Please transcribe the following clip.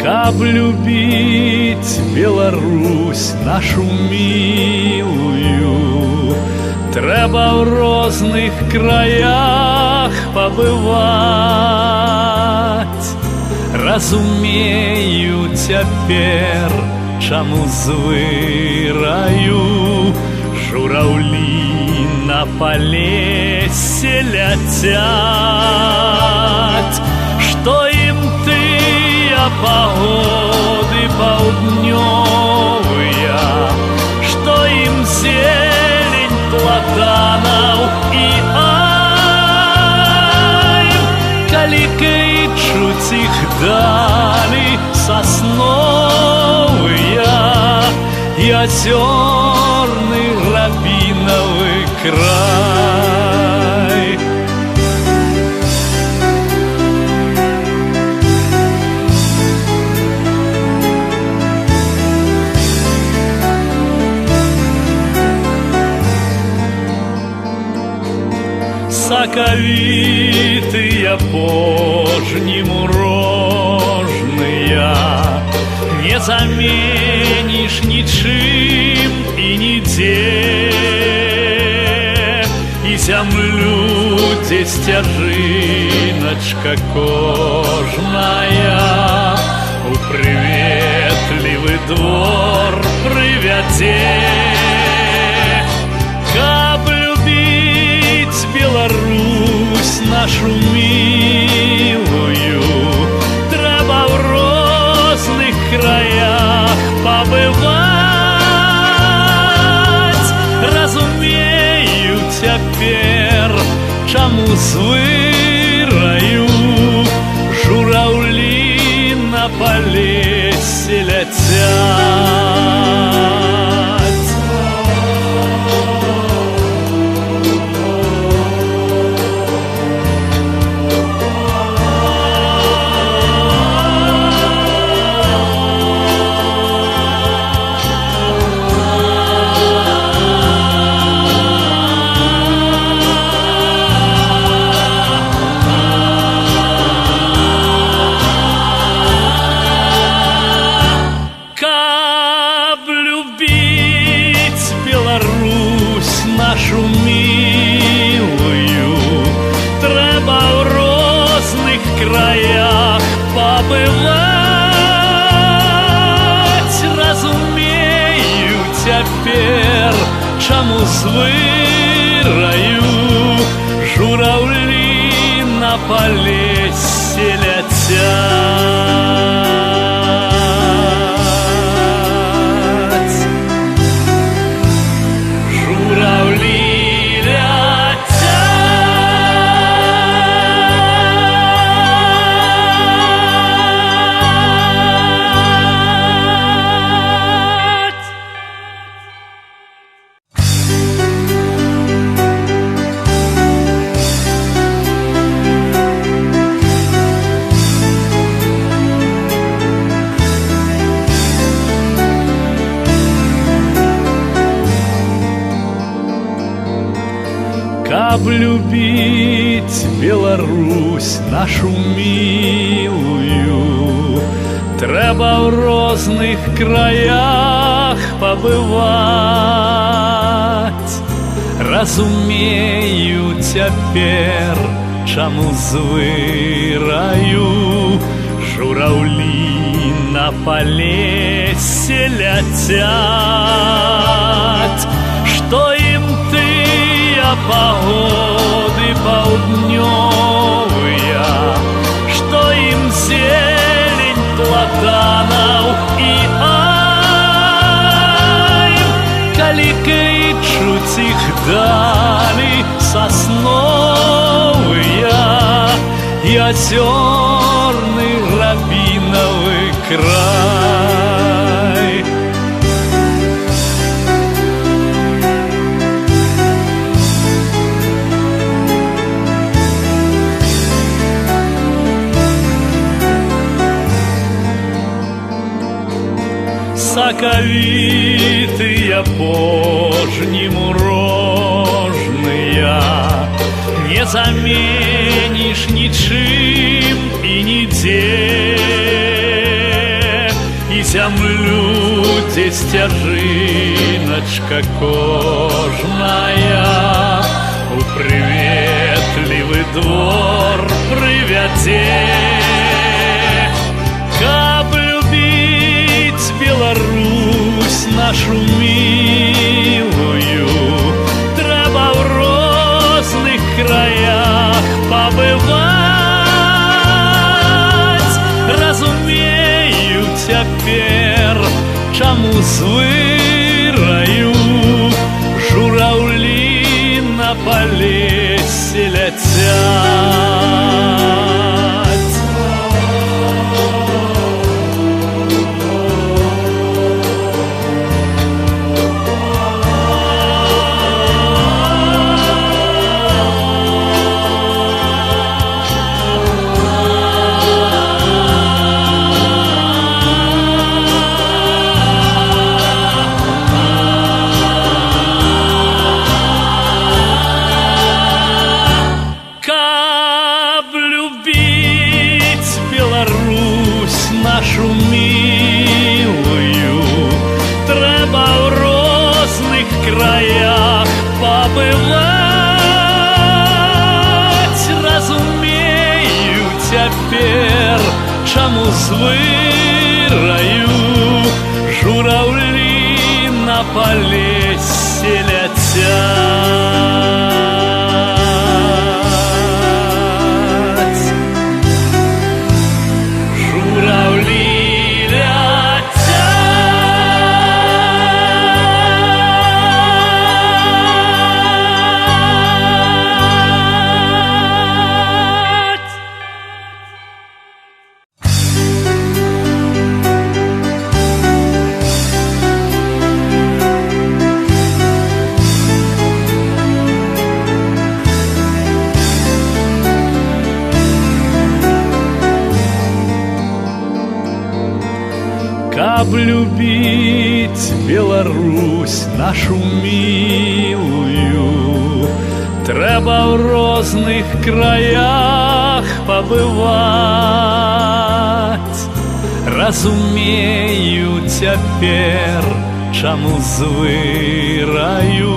Каб любить Беларусь нашу милую, треба в розных краях побывать. Разумею цяпер, чаму звыраю жураўлі на палесе ляцяць. Што ім тыя пагоды паўднёвыя, што ім зелень платанаў і айв, калі кычуць іх далі сасновыя і азёрны рабінавы край. Сакавітыя пожні мурожныя, не заменіш нічым і нідзе, і зямлю, дзе сцяжыначка кожная у прыветлівы двор прывядзе. Беларусь нашу милую, треба в розных краях побывать. Разумею цяпер, чаму звыраю жураўлі на палесе ляцяць. Нашу милую, треба в розных краях побывать. Разумею цяпер, чаму звыраю жураўлі на палесе ляцяць. Каб любить Беларусь нашу милую, треба в розных краях побывать. Разумею цяпер, чаму звыраю жураўлі на палесе ляцяць. Што ім пагоды паўднёвыя, што ім зелень платанаў і айв, калі кычуць іх далі сасновыя і азёрны рабінавы край. Сакавітыя пожні мурожныя, не заменіш нічым і нідзе, зямлю, дзе сцяжыначка кожная у прыветлівы двор прывядзе. Каб любіць Беларусь нашу мілую, трэба ў розных краях пабываць. Разумею цяпер, чаму звыраю жураўлі на палесе ляцяць. Нашу милую трэба ў розных краях пабываць. Разумею цяпер, чаму звыраю жураўлі на палесе ляцяць. Каб любіць Беларусь нашу мілую, трэба ў розных краях пабываць. Разумею цяпер, чаму звыраю